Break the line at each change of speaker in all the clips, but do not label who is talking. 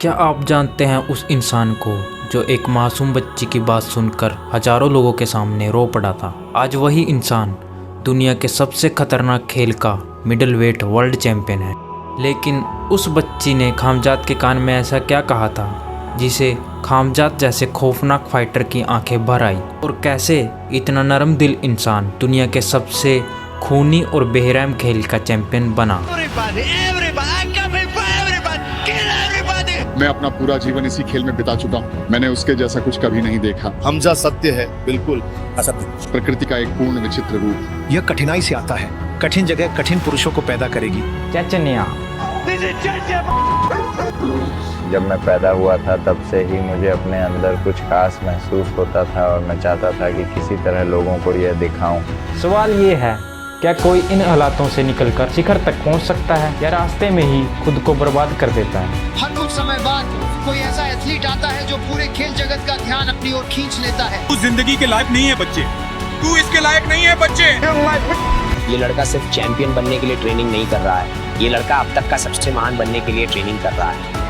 क्या आप जानते हैं उस इंसान को जो एक मासूम बच्ची की बात सुनकर हजारों लोगों के सामने रो पड़ा था? आज वही इंसान दुनिया के सबसे खतरनाक खेल का मिडल वेट वर्ल्ड चैंपियन है। लेकिन उस बच्ची ने खामजात के कान में ऐसा क्या कहा था जिसे खामजात जैसे खौफनाक फाइटर की आंखें भर आई? और कैसे इतना नरम दिल इंसान दुनिया के सबसे खूनी और बेरहम खेल का चैंपियन बना?
मैं अपना पूरा जीवन इसी खेल में बिता चुका हूँ। मैंने उसके जैसा कुछ कभी नहीं देखा।
हमजा सत्य है, बिल्कुल असत्य।
प्रकृति का एक पूर्ण विचित्र रूप।
यह कठिनाई से आता है। कठिन जगह कठिन पुरुषों को पैदा करेगी।
चचन्या।
जब मैं पैदा हुआ था तब से ही मुझे अपने अंदर कुछ खास महसूस होता था और मैं चाहता था कि किसी तरह लोगों को यह दिखाऊं।
सवाल ये है, क्या कोई इन हालातों से निकलकर शिखर तक पहुंच सकता है या रास्ते में ही खुद को बर्बाद कर देता है?
हर कुछ समय बाद कोई ऐसा एथलीट आता है जो पूरे खेल जगत का ध्यान अपनी ओर खींच लेता है।
तू जिंदगी के लायक नहीं है बच्चे, तू इसके लायक नहीं है बच्चे।
ये लड़का सिर्फ चैंपियन बनने के लिए ट्रेनिंग नहीं कर रहा है, ये लड़का अब तक का सबसे महान बनने के लिए ट्रेनिंग कर रहा है।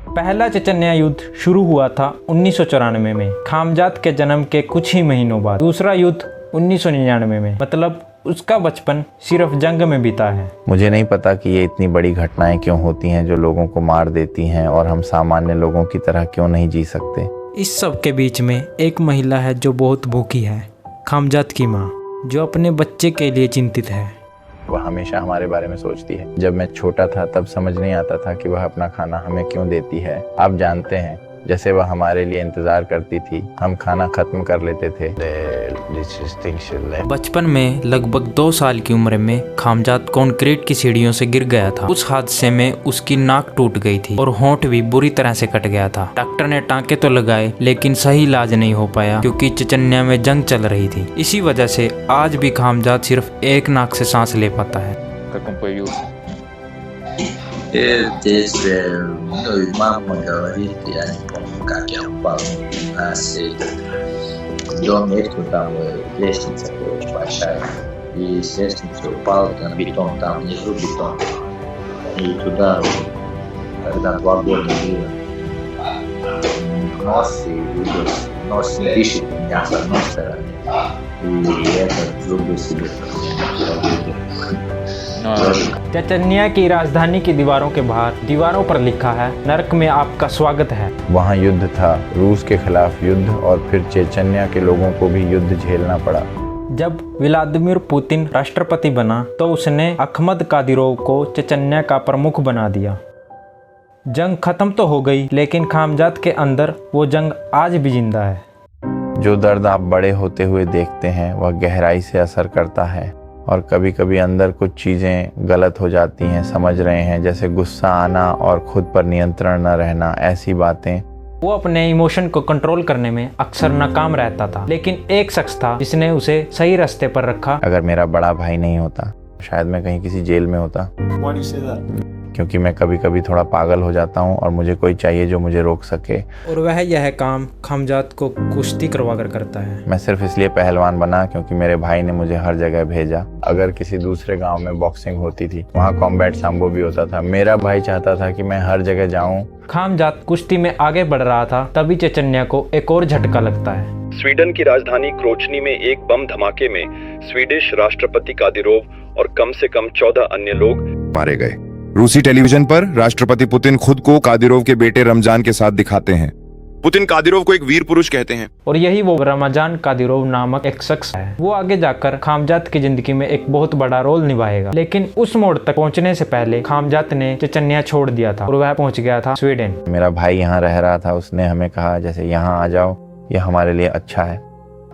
पहला चचन्या युद्ध शुरू हुआ था 1994 में, खामजात के जन्म के कुछ ही महीनों बाद। दूसरा युद्ध 1999 में, मतलब उसका बचपन सिर्फ जंग में बीता है।
मुझे नहीं पता कि ये इतनी बड़ी घटनाएं क्यों होती हैं जो लोगों को मार देती हैं और हम सामान्य लोगों की तरह क्यों नहीं जी सकते।
इस सब के बीच में एक महिला है जो बहुत भूखी है, खामजात की माँ, जो अपने बच्चे के लिए चिंतित है।
वह हमेशा हमारे बारे में सोचती है। जब मैं छोटा था तब समझ नहीं आता था कि वह अपना खाना हमें क्यों देती है। आप जानते हैं, जैसे वह हमारे लिए इंतजार करती थी, हम खाना खत्म कर लेते थे।
बचपन में लगभग 2 साल की उम्र में खामजात कंक्रीट की सीढ़ियों से गिर गया था। उस हादसे में उसकी नाक टूट गई थी और होंठ भी बुरी तरह से कट गया था। डॉक्टर ने टांके तो लगाए लेकिन सही इलाज नहीं हो पाया क्योंकि चचन्या में जंग चल रही थी। इसी वजह से आज भी खामजात सिर्फ एक नाक से सांस ले पाता है।
Мама говорит, я не помню, как я упал. У нас дом есть, там лестница очень большая. И с лестницы упал, там бетон, там внизу бетон. И туда, когда 2 года было, нос и выброс. Нос не дышит у меня с одной стороны. И это зубы себе пробили.
चचन्या की राजधानी की दीवारों के बाहर दीवारों पर लिखा है, नरक में आपका स्वागत है।
वहाँ युद्ध था, रूस के खिलाफ युद्ध, और फिर चेचन्या के लोगों को भी युद्ध झेलना पड़ा।
जब व्लादिमीर पुतिन राष्ट्रपति बना तो उसने अहमद कादिरोव को चचन्या का प्रमुख बना दिया। जंग खत्म तो हो गई लेकिन खामजात के अंदर वो जंग आज भी जिंदा है।
जो दर्द आप बड़े होते हुए देखते हैं वह गहराई से असर करता है और कभी कभी अंदर कुछ चीज़ें गलत हो जाती हैं, समझ रहे हैं, जैसे गुस्सा आना और खुद पर नियंत्रण न रहना, ऐसी बातें।
वो अपने इमोशन को कंट्रोल करने में अक्सर नाकाम रहता था, लेकिन एक शख्स था जिसने उसे सही रास्ते पर रखा।
अगर मेरा बड़ा भाई नहीं होता शायद मैं कहीं किसी जेल में होता। क्योंकि मैं कभी कभी थोड़ा पागल हो जाता हूँ और मुझे कोई चाहिए जो मुझे रोक सके।
और वह यह काम खामजात को कुश्ती करवा कर करता है।
मैं सिर्फ इसलिए पहलवान बना क्योंकि मेरे भाई ने मुझे हर जगह भेजा। अगर किसी दूसरे गांव में बॉक्सिंग होती थी, वहाँ कॉम्बैट सांबो भी होता था। मेरा भाई चाहता था कि मैं हर जगह जाऊँ।
खामजात कुश्ती में आगे बढ़ रहा था, तभी चचन्या को एक और झटका लगता है।
स्वीडन की राजधानी क्रोचनी में एक बम धमाके में स्वीडिश राष्ट्रपति कादिरोव और कम से कम 14 अन्य लोग
मारे गए। रूसी टेलीविजन पर राष्ट्रपति पुतिन खुद को कादिरोव के बेटे रमजान के साथ दिखाते हैं। पुतिन कादिरोव को एक वीर पुरुष कहते हैं
और यही वो रमजान कादिरोव नामक एक शख्स है। वो आगे जाकर खामजात की जिंदगी में एक बहुत बड़ा रोल निभाएगा। लेकिन उस मोड़ तक पहुंचने से पहले खामजात ने चचन्या छोड़ दिया था और वह पहुंच गया था स्वीडन।
मेरा भाई यहाँ रह रहा था, उसने हमें कहा जैसे यहाँ आ जाओ, यह हमारे लिए अच्छा है।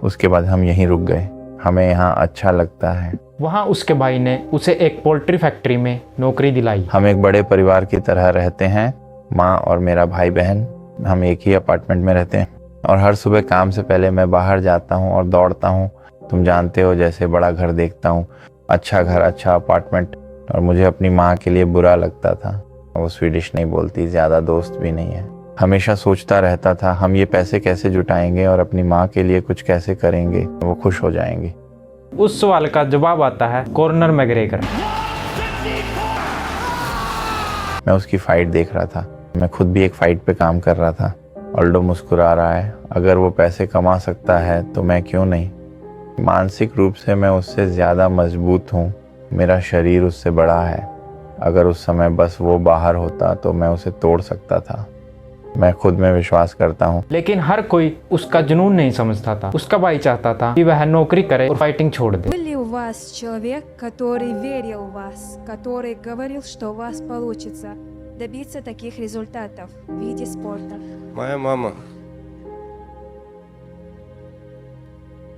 उसके बाद हम यहीं रुक गए, हमें यहाँ अच्छा लगता है।
वहाँ उसके भाई ने उसे एक पोल्ट्री फैक्ट्री में नौकरी दिलाई।
हम एक बड़े परिवार की तरह रहते हैं, माँ और मेरा भाई बहन। हम एक ही अपार्टमेंट में रहते हैं और हर सुबह काम से पहले मैं बाहर जाता हूँ और दौड़ता हूँ। तुम जानते हो, जैसे बड़ा घर देखता हूँ, अच्छा घर, अच्छा अपार्टमेंट। और मुझे अपनी माँ के लिए बुरा लगता था। वो स्वीडिश नहीं बोलती, ज़्यादा दोस्त भी नहीं है। हमेशा सोचता रहता था हम ये पैसे कैसे जुटाएंगे और अपनी माँ के लिए कुछ कैसे करेंगे, वो खुश हो जाएंगी।
उस सवाल का जवाब आता है कॉर्नर मैग्रेगर।
मैं उसकी फाइट देख रहा था। मैं खुद भी एक फाइट पे काम कर रहा था। ऑल्डो मुस्कुरा रहा है। अगर वो पैसे कमा सकता है तो मैं क्यों नहीं। मानसिक रूप से मैं उससे ज़्यादा मजबूत हूँ। मेरा शरीर उससे बड़ा है। अगर उस समय बस वो बाहर होता तो मैं उसे तोड़ सकता था। मैं खुद में विश्वास करता हूँ।
लेकिन हर कोई उसका जुनून नहीं समझता था। उसका भाई चाहता था कि वह नौकरी करे और फाइटिंग छोड़ दे।
Был ли у вас человек, который верил в вас, который говорил, что у вас получится добиться таких результатов в виде спорта?
Моя мама.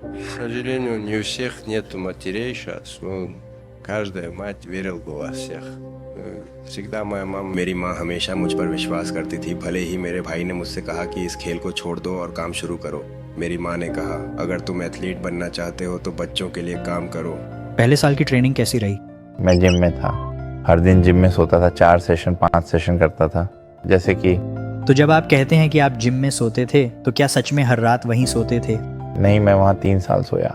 К сожалению, не у всех нету матерей сейчас, но каждая мать верила бы во всех. Всегда моя мама, मेरी माँ हमेशा मुझ पर विश्वास करती थी। भले ही मेरे भाई ने मुझसे कहा कि इस खेल को छोड़ दो और काम शुरू करो, मेरी माँ ने कहा अगर तुम एथलीट बनना चाहते हो तो बच्चों के लिए काम करो।
पहले साल की ट्रेनिंग कैसी रही?
मैं जिम में था। हर दिन जिम में सोता था। 4 सेशन 5 सेशन करता था। जैसे कि
तो जब आप कहते हैं कि आप जिम में सोते थे तो क्या सच में हर रात वहीं सोते थे?
नहीं, मैं वहाँ 3 साल सोया।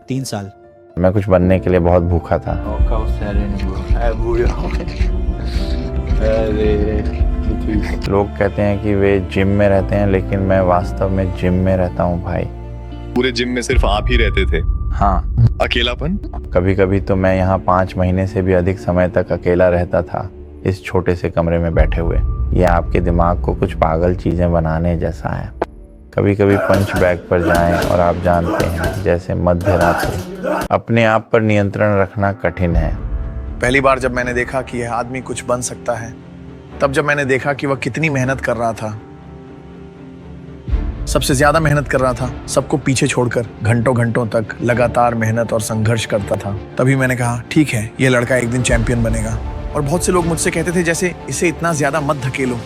3 साल?
मैं कुछ बनने के लिए बहुत भूखा था। लोग कहते हैं कि वे जिम में रहते हैं, लेकिन मैं वास्तव में जिम में रहता हूँ भाई।
पूरे जिम में सिर्फ आप ही रहते थे?
हाँ।
अकेलापन?
कभी कभी तो मैं यहाँ 5 महीने से भी अधिक समय तक अकेला रहता था, इस छोटे से कमरे में बैठे हुए। यह आपके दिमाग को कुछ पागल चीजें बनाने जैसा है। कभी कभी पंच बैग पर जाएं और आप जानते हैं, जैसे मध्य रात्रि। अपने आप पर नियंत्रण रखना कठिन है।
पहली बार जब मैंने देखा कि यह आदमी कुछ बन सकता है, तब जब मैंने देखा कि वह कितनी मेहनत कर रहा था, सबसे ज्यादा मेहनत कर रहा था, सबको पीछे छोड़कर घंटों घंटों तक लगातार मेहनत और संघर्ष करता था, तभी मैंने कहा ठीक है, यह लड़का एक दिन चैंपियन बनेगा। और बहुत से लोग मुझसे कहते थे जैसे इसे इतना ज्यादा मत धकेलो,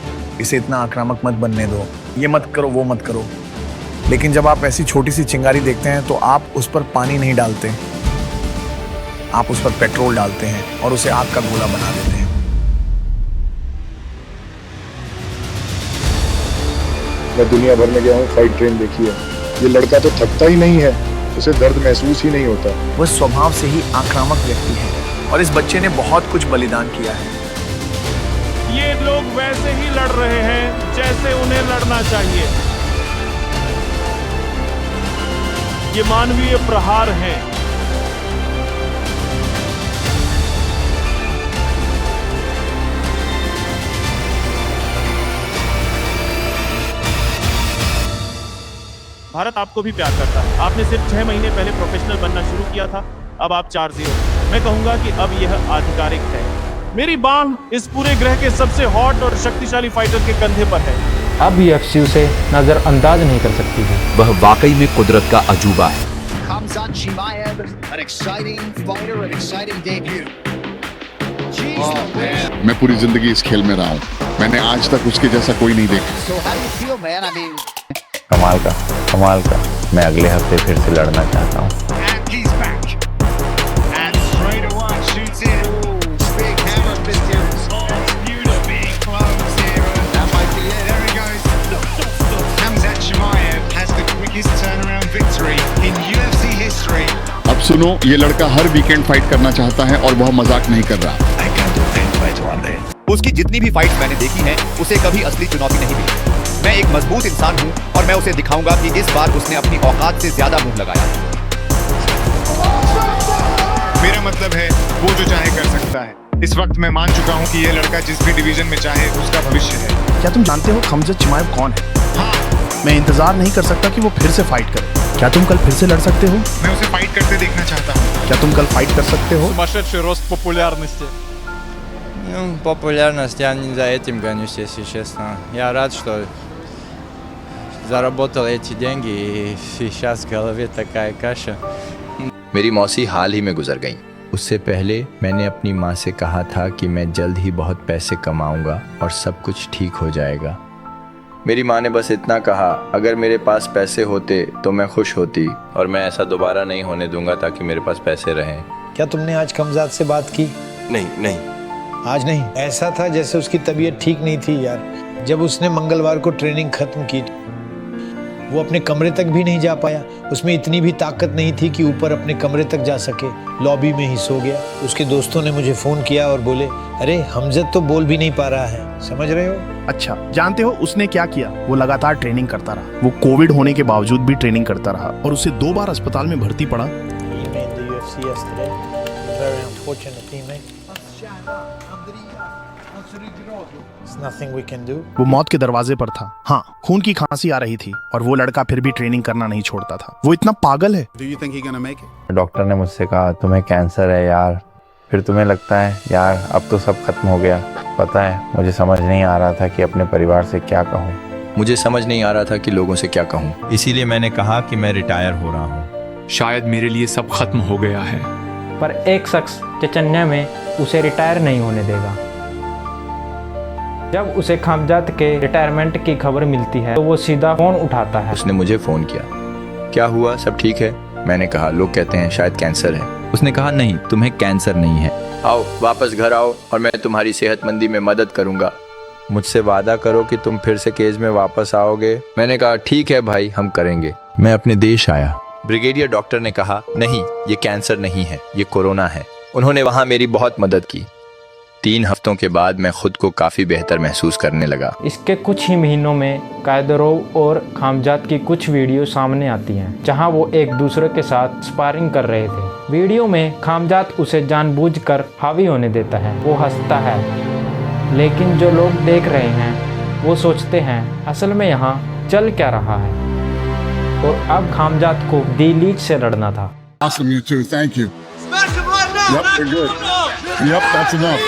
इसे इतना आक्रामक मत बनने दो, ये मत करो, वो मत करो। लेकिन जब आप ऐसी छोटी सी चिंगारी देखते हैं तो आप उस पर पानी नहीं डालते, आप उस पर पेट्रोल डालते हैं और उसे आग का गोला बना देते हैं।
मैं दुनिया भर में गया हूँ, फाइट ट्रेन देखी है। ये लड़का तो थकता ही नहीं है, उसे दर्द महसूस ही नहीं होता।
वह स्वभाव से ही आक्रामक व्यक्ति है और इस बच्चे ने बहुत कुछ बलिदान किया है।
ये लोग वैसे ही लड़ रहे हैं जैसे उन्हें लड़ना चाहिए। ये मानवीय प्रहार है। भारत आपको भी प्यार करता है। आपने सिर्फ 6 महीने पहले प्रोफेशनल बनना शुरू किया था, अब आप 4-0। मैं कहूंगा कि अब यह आधिकारिक है। मेरी बांह इस पूरे ग्रह के सबसे हॉट और शक्तिशाली फाइटर के कंधे पर है।
अब UFC उसे नजरअंदाज नहीं कर सकती है।
वह वाकई में कुदरत का अजूबा है।
Khamzat Chimaev, an exciting fighter, an exciting debut.
मैं पूरी जिंदगी इस खेल में रहा हूँ, मैंने आज तक उसके जैसा कोई नहीं देखा।
So how do you feel, man? I mean,
कमाल का, कमाल का। मैं अगले हफ्ते फिर से लड़ना चाहता हूँ।
and he's back. And straight away shoots in. Big hammer fist. Big close here. That might be it. There he goes. Khamzat Chimaev has the quickest turnaround victory in UFC history.
अब सुनो, ये लड़का हर weekend fight करना चाहता है और वह मजाक नहीं कर रहा।
उसकी जितनी भी फाइट्स मैंने देखी हैं, उसे कभी असली चुनौती नहीं मिली। मैं एक मजबूत इंसान हूं और मैं उसे दिखाऊंगा कि इस बार उसने अपनी औकात से ज्यादा मुंह लगाया।
मेरा मतलब है वो जो चाहे कर सकता है। इस वक्त मैं मान चुका हूँ कि ये लड़का जिस भी डिवीजन में चाहे उसका भविष्य है।
क्या तुम जानते हो खमजत चिमाएव कौन है?
हाँ।
मैं इंतजार नहीं कर सकता कि वो फिर से फाइट करे। क्या तुम कल फिर से लड़ सकते हो?
मैं उसे फाइट करते देखना चाहता हूँ।
क्या तुम कल फाइट कर सकते हो?
Сумасшедший рост популярности.
Популярность я не за этим гонюсь, если честно. Я рад, что заработал эти деньги и сейчас в голове такая каша.
मेरी मौसी हाल ही में गुजर गईं। उससे पहले मैंने अपनी माँ से कहा था कि मैं जल्द ही बहुत पैसे कमाऊंगा और सब कुछ ठीक हो जाएगा। मेरी माँ ने बस इतना कहा, अगर मेरे पास पैसे होते तो मैं खुश होती और मैं ऐसा दोबारा नहीं होने दूंगा ताकि मेरे पास पैसे रहें।
क्या तुमने आज खमजात से बात की?
नहीं।
आज नहीं? ऐसा था जैसे उसकी तबीयत ठीक नहीं थी यार। जब उसने मंगलवार को ट्रेनिंग खत्म की
वो अपने कमरे तक भी नहीं जा पाया। उसमें इतनी भी ताकत नहीं थी कि ऊपर अपने कमरे तक जा सके, लॉबी में ही सो गया। उसके दोस्तों ने मुझे फ़ोन किया और बोले, अरे हमजद तो बोल भी नहीं पा रहा है। समझ रहे हो?
अच्छा, जानते हो उसने क्या किया? वो लगातार ट्रेनिंग करता रहा। वो कोविड होने के बावजूद भी ट्रेनिंग करता रहा और उसे 2 बार अस्पताल में भर्ती पड़ा। वो मौत के दरवाजे पर था। हाँ, खून की खांसी आ रही थी और वो लड़का फिर भी ट्रेनिंग करना नहीं छोड़ता था। वो इतना पागल है।
डॉक्टर ने मुझसे कहा तुम्हें कैंसर है यार। फिर तुम्हें लगता है यार अब तो सब खत्म हो गया। पता है मुझे समझ नहीं आ रहा था कि अपने परिवार से क्या कहूँ।
मुझे समझ नहीं आ रहा था कि लोगों से क्या कहूँ। इसीलिए मैंने कहा कि मैं रिटायर हो रहा हूँ।
शायद मेरे लिए सब खत्म हो गया है।
पर एक शख्स चचन्या में उसे रिटायर नहीं होने देगा। जब उसे खामजात के रिटायरमेंट की खबर मिलती है तो वो सीधा फोन उठाता है।
उसने मुझे फोन किया, क्या हुआ, सब ठीक है? मैंने कहा लोग कहते हैं शायद कैंसर है। उसने कहा नहीं, तुम्हें कैंसर नहीं है, आओ वापस घर आओ और मैं तुम्हारी सेहतमंदी में मदद करूंगा। मुझसे वादा करो कि तुम फिर से केज में वापस आओगे। मैंने कहा ठीक है भाई, हम करेंगे। मैं अपने देश आया। ब्रिगेडियर डॉक्टर ने कहा नहीं, ये कैंसर नहीं है, ये कोरोना है। उन्होंने वहाँ मेरी बहुत मदद की। 3 हफ्तों के बाद मैं खुद को काफ़ी बेहतर महसूस करने लगा।
इसके कुछ ही महीनों में कायदरोव और खामजात की कुछ वीडियो सामने आती हैं जहां वो एक दूसरे के साथ स्पारिंग कर रहे थे। वीडियो में खामजात उसे जानबूझकर हावी होने देता है। वो हंसता है, लेकिन जो लोग देख रहे हैं वो सोचते हैं असल में यहाँ चल क्या रहा है। और अब खामजात को दी लीच से लड़ना था।
Awesome, you too. Thank you. Yep, we're good. Yep, that's enough.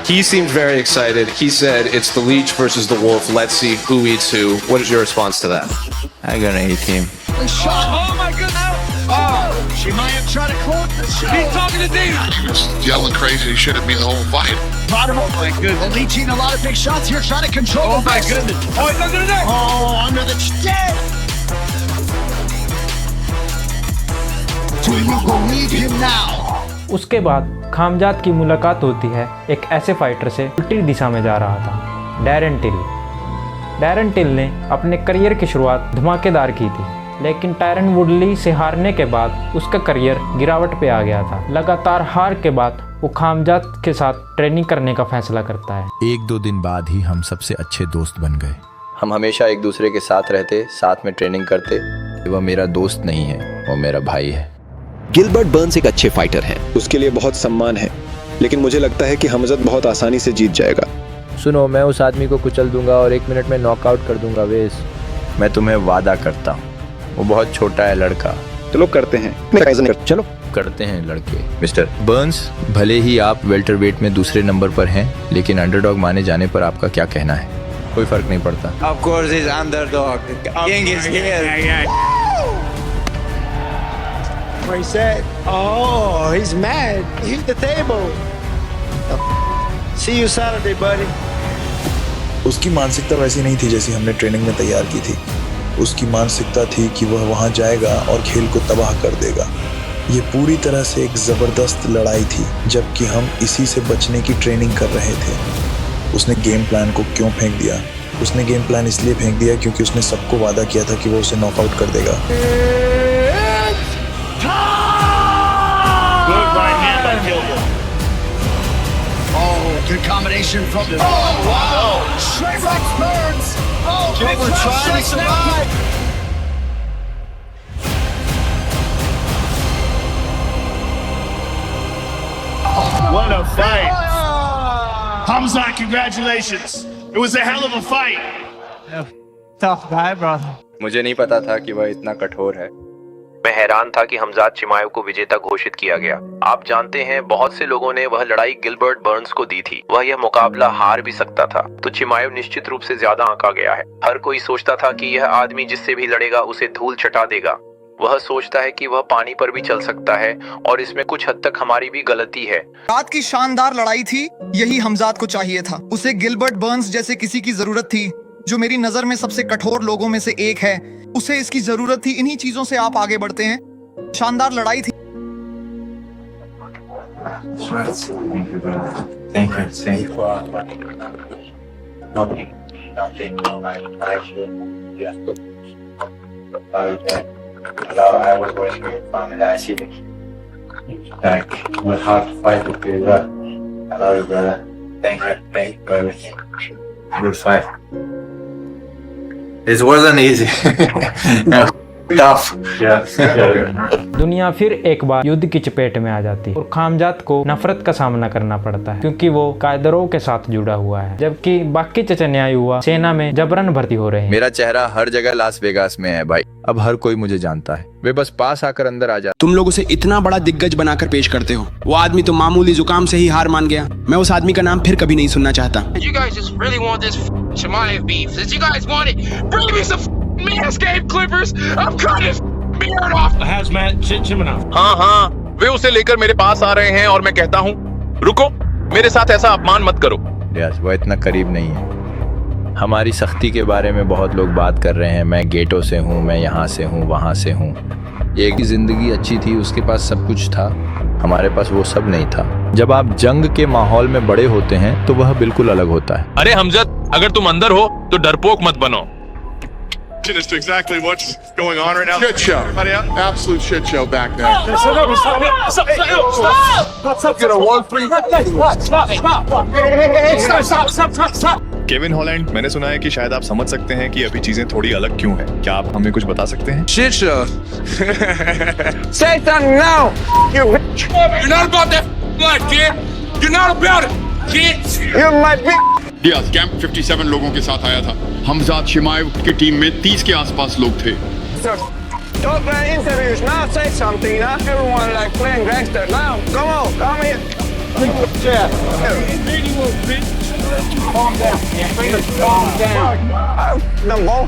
He seemed very excited. He said it's the leech versus the wolf. Let's see who eats who. What is your response to that?
I'm gonna eat him.
Oh my goodness! Oh, she might have tried to close the show. He's talking to Dave.
He was yelling crazy. He should have been the whole fight.
Oh my goodness! The leech eating a lot of big shots here, trying to control. Oh my goodness! Oh, he's under the neck. Oh, under the chin. Do you believe him now?
उसके बाद खामजात की मुलाकात होती है एक ऐसे fighter से उल्टी दिशा में जा रहा था, डैरन टिल। डैरन टिल ने अपने करियर की शुरुआत धमाकेदार की थी, लेकिन टायरन वुडली से हारने के बाद उसका करियर गिरावट पे आ गया था। लगातार हार के बाद वो खामजात के साथ ट्रेनिंग करने का फैसला करता है।
1-2 दिन बाद ही हम सबसे अच्छे दोस्त बन गए। हम हमेशा एक दूसरे के साथ रहते, साथ में ट्रेनिंग करते। वह मेरा दोस्त नहीं है, वो मेरा भाई है।
गिलबर्ट बर्न्स एक अच्छे फाइटर हैं। उसके लिए बहुत सम्मान है, लेकिन मुझे लगता है कि हमजद बहुत आसानी से जीत जाएगा।
सुनो, मैं उस आदमी को कुचल दूंगा और 1 मिनट में नॉकआउट कर दूंगा वेस। मैं तुम्हें वादा करता हूँ, वो बहुत छोटा है लड़का।
चलो करते हैं।
चलो करते हैं लड़के। मिस्टर बर्न्स, भले ही आप वेल्टरवेट में दूसरे नंबर पर हैं, लेकिन अंडरडॉग माने जाने पर आपका क्या कहना है? कोई फर्क नहीं पड़ता।
Of course, he's underdog. King is here. What he said? Oh, he's mad. He hit the table. See you Saturday, buddy.
उसकी मानसिकता वैसी नहीं थी जैसी हमने ट्रेनिंग में तैयार की थी। उसकी मानसिकता थी कि वह वहां जाएगा और खेल को तबाह कर देगा। ये पूरी तरह से एक ज़बरदस्त लड़ाई थी, जबकि हम इसी से बचने की ट्रेनिंग कर रहे थे। उसने गेम प्लान को क्यों फेंक दिया? उसने गेम प्लान इसलिए फेंक दिया क्योंकि उसने सबको वादा किया था कि वो उसे नॉकआउट कर देगा।
Good combination from. Oh wow! Straight right Burns. Oh, we're trying to survive. What a fight! Hamza, congratulations! It was a hell of a fight.
Tough guy, brother. मुझे नहीं पता था कि वह इतना कठोर है। मैं हैरान था कि हमजाद चिमाएव को विजेता घोषित किया गया। आप जानते हैं, बहुत से लोगों ने वह लड़ाई गिलबर्ट बर्न्स को दी थी। वह यह मुकाबला हार भी सकता था, तो चिमाएव निश्चित रूप से ज्यादा आंका गया है। हर कोई सोचता था कि यह आदमी जिससे भी लड़ेगा उसे धूल चटा देगा। वह सोचता है कि वह पानी पर भी चल सकता है, और इसमें कुछ हद तक हमारी भी गलती है।
रात की शानदार लड़ाई थी, यही हमजाद को चाहिए था। उसे गिलबर्ट बर्न्स जैसे किसी की जरूरत थी, जो मेरी नजर में सबसे कठोर लोगों में से एक है। उसे इसकी जरूरत थी। इन्हीं चीजों से आप आगे बढ़ते हैं। शानदार लड़ाई थी।
something I should just I was going to family. I see like it was hard to fight with you, but I love you, brother. Thank you for everything. Good fight. It wasn't easy. No, tough. Yeah.
दुनिया फिर एक बार युद्ध की चपेट में आ जाती है और खामजात को नफरत का सामना करना पड़ता है क्योंकि वो कायदरों के साथ जुड़ा हुआ है, जबकि बाकी चचन्या युवा सेना में जबरन भर्ती हो रहे हैं।
मेरा चेहरा हर जगह लास वेगास में है भाई, अब हर कोई मुझे जानता है। वे बस पास आकर अंदर आ जाते।
तुम लोग उसे इतना बड़ा दिग्गज बनाकर पेश करते हो, वो आदमी तो मामूली जुकाम से ही हार मान गया। मैं उस आदमी का नाम फिर कभी नहीं सुनना चाहता।
You guys just really want this Chimaev beef. Since you guys want it, bring me some Manscaped clippers. I'm cutting his beard off.
Hazmat Chimanov.
हाँ, वे उसे लेकर मेरे पास आ रहे हैं और मैं कहता हूँ रुको, मेरे साथ ऐसा अपमान मत करो।
यस, वो इतना करीब नहीं है। हमारी सख्ती के बारे में बहुत लोग बात कर रहे हैं। मैं गेटो से हूँ, मैं यहाँ से हूँ, वहाँ से हूँ। एक की जिंदगी अच्छी थी, उसके पास सब कुछ था, हमारे पास वो सब नहीं था। जब आप जंग के माहौल में बड़े होते हैं तो वह बिल्कुल अलग होता है।
अरे हमजद, अगर तुम अंदर हो तो डरपोक मत बनो।
That's exactly what's going on right now. Shit show. Absolute shit show back there. Stop.
Kevin Holland, मैंने सुना है कि शायद आप समझ सकते हैं कि अभी चीजें थोड़ी अलग क्यों हैं। क्या आप हमें कुछ बता सकते हैं?
Shit show.
Say something now. You're not about that blood, kid. You're not about it, kid. You're my big.
Diaz camp 57 लोगों के साथ आया था। हमजाद शिमाएव की टीम में 30 के आसपास लोग थे।
Don't play interviews now. Say something. Not everyone like playing gangster. Now, come on, come here. Yeah. Calm down. Calm down. The ball.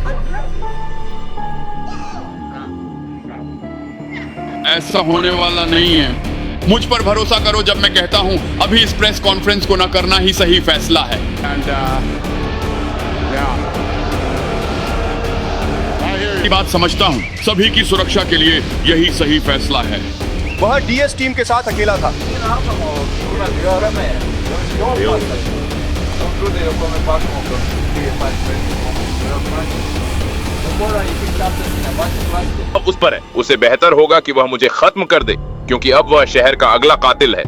ऐसा होने वाला नहीं है। मुझ पर भरोसा करो जब मैं कहता हूं अभी इस प्रेस कॉन्फ्रेंस को न करना ही सही फैसला है। की बात समझता हूं, सभी की सुरक्षा के लिए यही सही फैसला है।
वह डीएस टीम के साथ अकेला था।
अब उस पर है, उसे बेहतर होगा कि वह मुझे खत्म कर दे क्योंकि अब वह शहर का अगला कातिल है।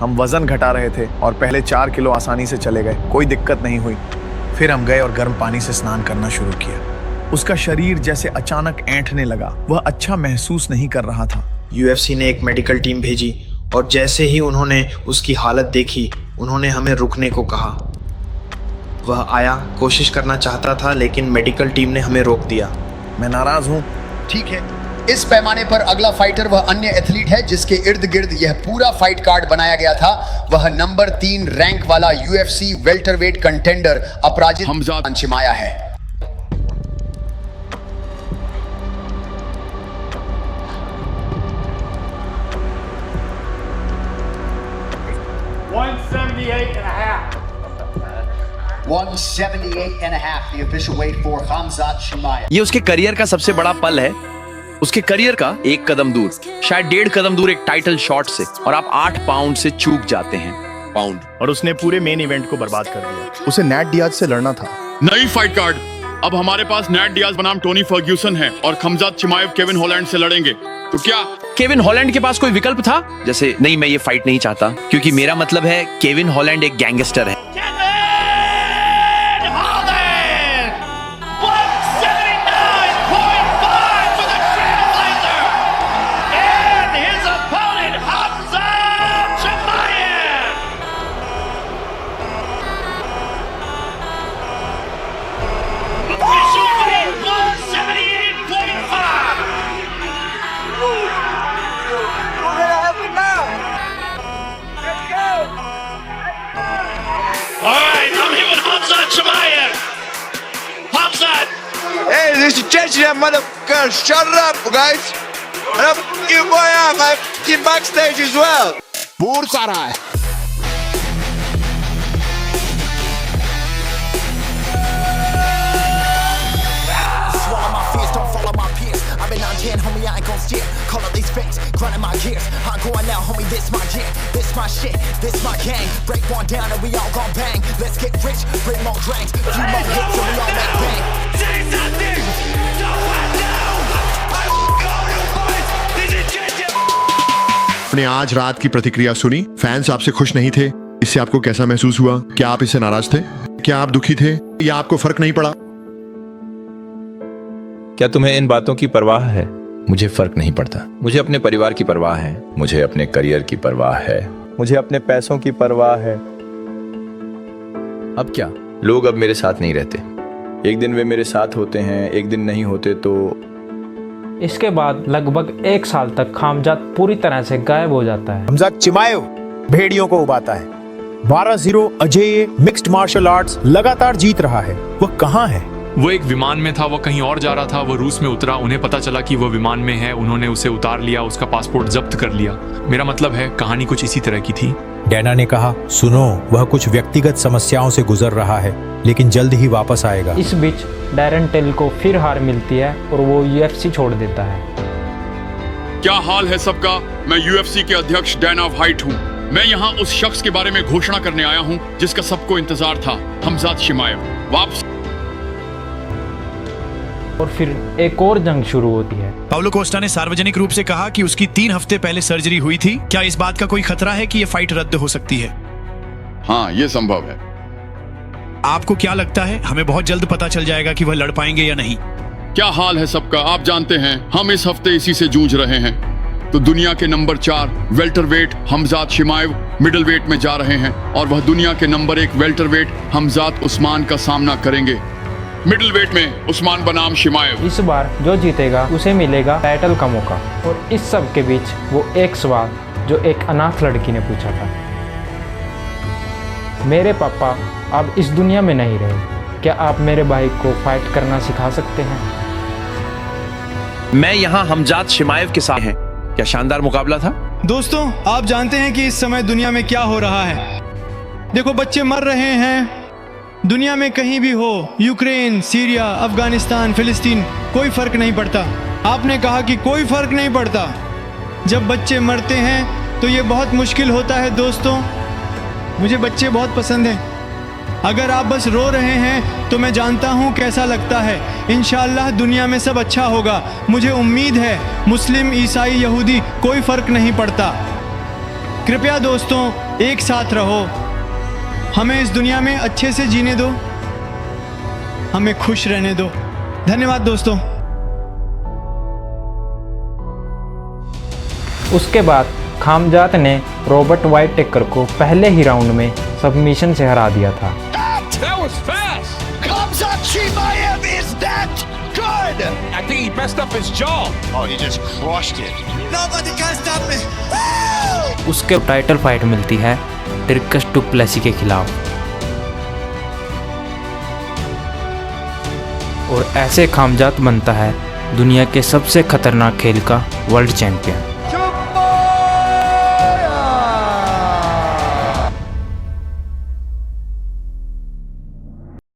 हम वजन घटा रहे थे और पहले 4 किलो आसानी से चले गए, कोई दिक्कत नहीं हुई। फिर हम गए और गर्म पानी से स्नान करना शुरू किया। उसका शरीर जैसे अचानक ऐंठने लगा, वह अच्छा महसूस नहीं कर रहा था।
यूएफसी ने एक मेडिकल टीम भेजी और जैसे ही उन्होंने उसकी हालत देखी, उन्होंने हमें रुकने को कहा। वह आया, कोशिश करना चाहता था, लेकिन मेडिकल टीम ने हमें रोक दिया।
मैं नाराज हूँ।
ठीक है, इस पैमाने पर अगला फाइटर वह अन्य एथलीट है जिसके इर्द गिर्द यह पूरा फाइट कार्ड बनाया गया था। वह नंबर 3 रैंक वाला यूएफसी वेल्टरवेट कंटेंडर अपराजित हमजाद चिमाया है। the official weight for Khamzat Chimaev.
ये उसके करियर का सबसे बड़ा पल है। उसके करियर का एक कदम दूर, शायद 1.5 कदम दूर एक टाइटल शॉट से, और आप 8 पाउंड से चूक जाते हैं।
पाउंड, और उसने पूरे मेन इवेंट को बर्बाद कर दिया। उसे नेट डियाज से लड़ना था।
नई फाइट कार्ड। अब हमारे पास नेट डियाज बनाम टोनी फर्ग्यूसन है और खमजात चिमाएव केविन हॉलैंड से लड़ेंगे। तो क्या
केविन हॉलैंड के पास कोई विकल्प था? जैसे नहीं, मैं ये फाइट नहीं चाहता, क्योंकि मेरा मतलब है केविन हॉलैंड एक गैंगस्टर है।
Hey, this is Chechnya, motherfucker. Shut up, guys. And I'm you boy up. I'm backstage as well.
Bursaray.
Swallow my fears, don't follow my peers. I've been on 10, homie, I ain't gon' steer.
call up these fakes, grinding my gears. I'm going now, homie, this my year, this my shit, this my gang. Break one down and we all gon' bang. Let's get rich, bring more drinks, few more hits and we all make bang. Say something, don't fight now. I go to fight, this is just
आपने आज रात की प्रतिक्रिया सुनी, fans आपसे खुश नहीं थे, इससे आपको कैसा महसूस हुआ? क्या आप इससे नाराज थे? क्या आप दुखी थे या आपको फर्क नहीं पड़ा?
क्या तुम्हें इन बातों की परवाह है? मुझे फर्क नहीं पड़ता। मुझे अपने परिवार की परवाह है, मुझे अपने करियर की परवाह है, मुझे अपने पैसों की परवाह है। अब क्या? लोग अब मेरे साथ नहीं रहते। एक दिन वे मेरे साथ होते हैं, एक दिन नहीं होते तो।
इसके बाद लगभग 1 साल तक खामजात पूरी तरह से गायब हो जाता है।
हमजाद चिमाएव भेड़ियों को उबाता है। 12-0 अजय मिक्स्ड मार्शल आर्ट्स लगातार जीत रहा है। वह कहाँ है?
वो एक विमान में था, वो कहीं और जा रहा था, वो रूस में उतरा, उन्हें पता चला कि वो विमान में है, उन्होंने उसे उतार लिया, उसका पासपोर्ट जब्त कर लिया। मेरा मतलब है कहानी कुछ इसी तरह की थी।
डैना ने कहा, सुनो, वह कुछ व्यक्तिगत समस्याओं से गुजर रहा है लेकिन जल्द ही वापस आएगा।
इस बीच डैरन टिल को फिर हार मिलती है और वो UFC छोड़ देता है।
क्या हाल है सबका? मैं UFC के अध्यक्ष डैना व्हाइट हूँ। मैं यहाँ उस शख्स के बारे में घोषणा करने आया हूँ जिसका सबको इंतजार था, हमजाद शिमाएव वापस।
और फिर एक और जंग शुरू होती है।
पाउलो कोस्टा ने सार्वजनिक रूप से कहा कि उसकी 3 हफ्ते पहले सर्जरी हुई थी। क्या इस बात का कोई खतरा है कि ये फाइट रद्द हो सकती है?
हाँ, ये संभव है।
आपको क्या लगता है, हमें बहुत जल्द पता चल जाएगा कि वह लड़ पाएंगे या नहीं?
क्या हाल है सबका? आप जानते हैं हम इस हफ्ते इसी से जूझ रहे हैं। तो दुनिया के number 4 welterweight Khamzat Chimaev middleweight में जा रहे हैं और वह दुनिया के नंबर 1 वेल्टरवेट हमजाद उस्मान का सामना करेंगे। मिडिल वेट में उस्मान बनाम शिमाएव।
इस बार जो जीतेगा उसे मिलेगा टाइटल का मौका। और इस सब के बीच वो एक सवाल जो एक अनाथ लड़की ने पूछा था, मेरे पापा अब इस दुनिया में नहीं रहे, क्या आप मेरे भाई को फाइट करना सिखा सकते हैं?
मैं यहाँ हमजाद शिमाएव के साथ हैं। क्या शानदार मुकाबला था।
दोस्तों, आप जानते हैं कि इस समय दुनिया में क्या हो रहा है। देखो, बच्चे मर रहे हैं दुनिया में कहीं भी हो, यूक्रेन, सीरिया, अफगानिस्तान, फिलिस्तीन, कोई फर्क नहीं पड़ता। आपने कहा कि कोई फर्क नहीं पड़ता। जब बच्चे मरते हैं तो ये बहुत मुश्किल होता है। दोस्तों, मुझे बच्चे बहुत पसंद हैं। अगर आप बस रो रहे हैं तो मैं जानता हूँ कैसा लगता है। इंशाअल्लाह दुनिया में सब अच्छा होगा। मुझे उम्मीद है मुस्लिम, ईसाई, यहूदी, कोई फर्क नहीं पड़ता। कृपया दोस्तों, एक साथ रहो। हमें इस दुनिया में अच्छे से जीने दो, हमें खुश रहने दो। धन्यवाद दोस्तों।
उसके बाद खामजात ने रॉबर्ट वाइट टेकर को पहले ही राउंड में सबमिशन से हरा दिया था।
That was fast. Khamzat Chimaev is that good. I think he messed up his jaw. Oh, he just crushed it. Nobody can stop me.
उसके टाइटल फाइट मिलती है ड्रिकस डु प्लेसी के खिलाफ। और ऐसे खामजात बनता है दुनिया के सबसे खतरनाक खेल का वर्ल्ड चैंपियन।